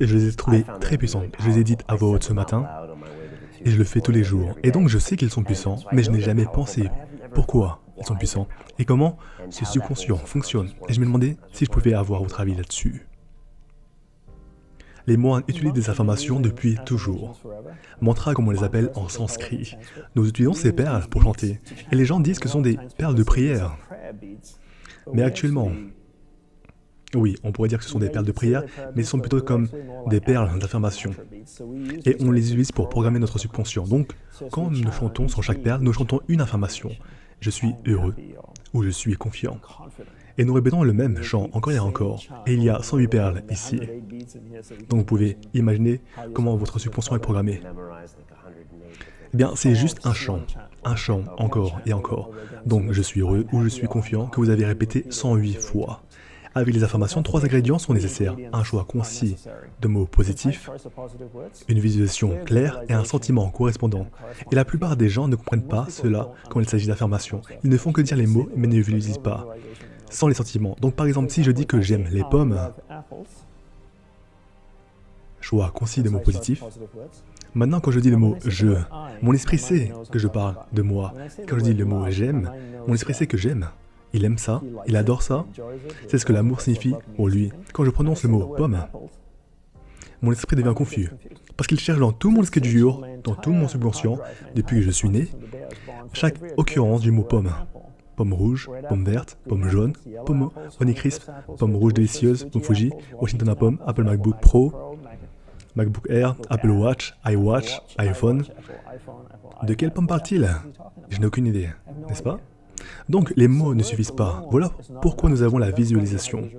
Et je les ai trouvées très puissantes. Je les ai dites à voix haute ce matin, et je le fais tous les jours. Et donc je sais qu'ils sont puissants, mais je n'ai jamais pensé pourquoi ils sont puissants, et comment ce subconscient fonctionne. Et je me demandais si je pouvais avoir votre avis là-dessus. Les moines utilisent des affirmations depuis toujours. Mantras comme on les appelle en sanskrit. Nous utilisons ces perles pour chanter, et les gens disent que ce sont des perles de prière. Mais actuellement, oui, on pourrait dire que ce sont des perles de prière, mais ce sont plutôt comme des perles d'affirmation. Et on les utilise pour programmer notre subconscient. Donc, quand nous chantons sur chaque perle, nous chantons une affirmation. Je suis heureux, ou je suis confiant. Et nous répétons le même chant encore et encore. Et il y a 108 perles ici. Donc vous pouvez imaginer comment votre subconscient est programmé. Eh bien, c'est juste un chant encore et encore. Donc je suis heureux ou je suis confiant que vous avez répété 108 fois. Avec les affirmations, 3 ingrédients sont nécessaires. Un choix concis de mots positifs, une visualisation claire et un sentiment correspondant. Et la plupart des gens ne comprennent pas cela quand il s'agit d'affirmations. Ils ne font que dire les mots mais ne visualisent pas, sans les sentiments. Donc par exemple, si je dis que j'aime les pommes, choix concis de mots positifs. Maintenant, quand je dis le mot « je », mon esprit sait que je parle de moi. Quand je dis le mot « j'aime », mon esprit sait que j'aime. Il aime ça, il adore ça. C'est ce que l'amour signifie pour lui. Quand je prononce le mot « pomme », mon esprit devient confus. Parce qu'il cherche dans tout mon disque dur, dans tout mon subconscient, depuis que je suis né, chaque occurrence du mot « pomme ». Pomme rouge, pomme verte, pomme jaune, pomme Honeycrisp, pomme rouge délicieuse, pomme Fuji, Washington à pomme, Apple MacBook Pro, MacBook Air, Apple Watch, iWatch, iPhone. De quelle pomme parle-t-il? Je n'ai aucune idée, n'est-ce pas? Donc les mots ne suffisent pas. Voilà pourquoi nous avons la visualisation.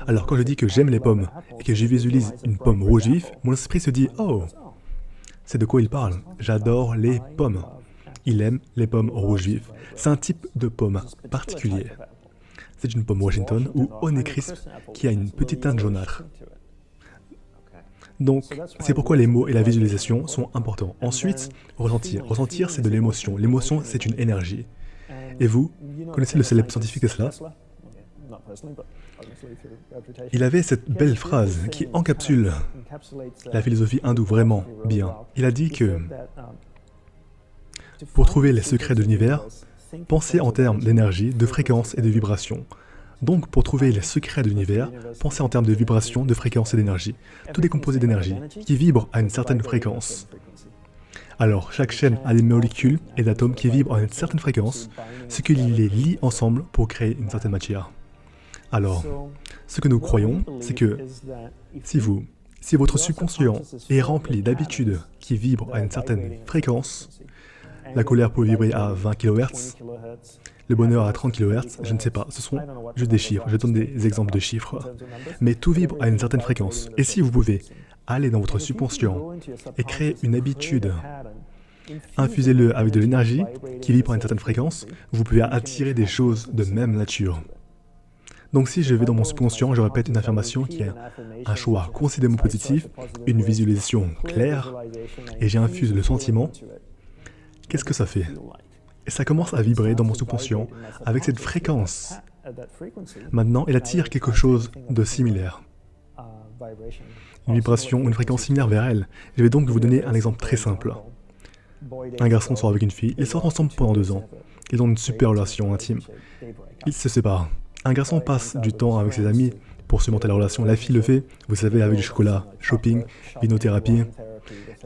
Alors quand je dis que j'aime les pommes et que je visualise une pomme rouge vif, mon esprit se dit « Oh, c'est de quoi il parle? J'adore les pommes. » Il aime les pommes rouges vives. C'est un type de pomme particulier. C'est une pomme Washington ou Honeycrisp qui a une petite teinte jaunâtre. Donc, c'est pourquoi les mots et la visualisation sont importants. Ensuite, ressentir. Ressentir, c'est de l'émotion. L'émotion, c'est une énergie. Et vous, connaissez le célèbre scientifique Tesla? Il avait cette belle phrase qui encapsule la philosophie hindoue vraiment bien. Il a dit que pour trouver les secrets de l'univers, pensez en termes d'énergie, de fréquence et de vibration. Donc, pour trouver les secrets de l'univers, pensez en termes de vibration, de fréquence et d'énergie. Tout est composé d'énergie, qui vibre à une certaine fréquence. Alors, chaque chaîne a des molécules et d'atomes qui vibrent à une certaine fréquence, ce qui les lie ensemble pour créer une certaine matière. Alors, ce que nous croyons, c'est que si votre subconscient est rempli d'habitudes qui vibrent à une certaine fréquence, la colère peut vibrer à 20 kHz, le bonheur à 30 kHz, je ne sais pas, ce sont juste des chiffres, je donne des exemples de chiffres. Mais tout vibre à une certaine fréquence. Et si vous pouvez aller dans votre subconscient et créer une habitude, infusez-le avec de l'énergie qui vibre à une certaine fréquence, vous pouvez attirer des choses de même nature. Donc si je vais dans mon subconscient, je répète une affirmation qui a un choix considérablement positif, une visualisation claire, et j'infuse le sentiment, qu'est-ce que ça fait? Et ça commence à vibrer dans mon subconscient avec cette fréquence. Maintenant, elle attire quelque chose de similaire. Une vibration, une fréquence similaire vers elle. Je vais donc vous donner un exemple très simple. Un garçon sort avec une fille, ils sortent ensemble pendant 2 ans. Ils ont une super relation intime. Ils se séparent. Un garçon passe du temps avec ses amis pour cimenter la relation. La fille le fait, vous savez, avec du chocolat, shopping, vinothérapie,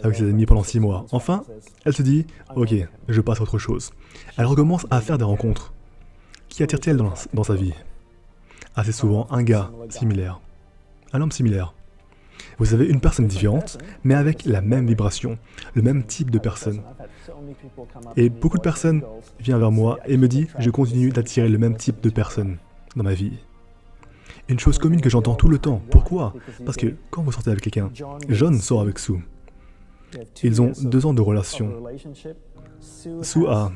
avec ses amis pendant 6 mois. Enfin, elle se dit, ok, je passe à autre chose. Elle recommence à faire des rencontres. Qui attire-t-elle dans sa vie? Assez souvent, un gars similaire, un homme similaire. Vous avez une personne différente, mais avec la même vibration, le même type de personne. Et beaucoup de personnes viennent vers moi et me disent, je continue d'attirer le même type de personne dans ma vie. Une chose commune que j'entends tout le temps. Pourquoi? Parce que quand vous sortez avec quelqu'un, John sort avec Sue. Ils ont 2 ans de relation. Sue a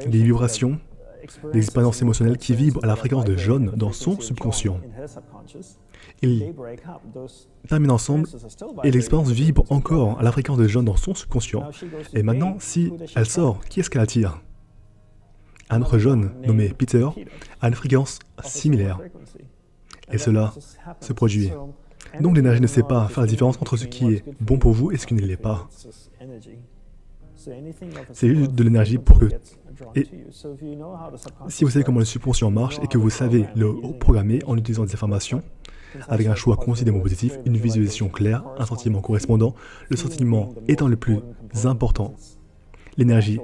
des vibrations, des expériences émotionnelles qui vibrent à la fréquence de John dans son subconscient. Ils terminent ensemble et l'expérience vibre encore à la fréquence de John dans son subconscient. Et maintenant, si elle sort, qui est-ce qu'elle attire? Un autre John, nommé Peter, a une fréquence similaire. Et cela se produit Donc l'énergie ne sait pas faire la différence entre ce qui est bon pour vous et ce qui ne l'est pas. C'est juste de l'énergie pour que... Et si vous savez comment le subconscient marche et que vous savez le programmer en utilisant des informations, avec un choix considérément positif, une visualisation claire, un sentiment correspondant, le sentiment étant le plus important, l'énergie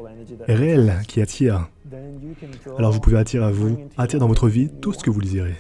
réelle qui attire, alors vous pouvez attirer à vous, attirer dans votre vie tout ce que vous désirez.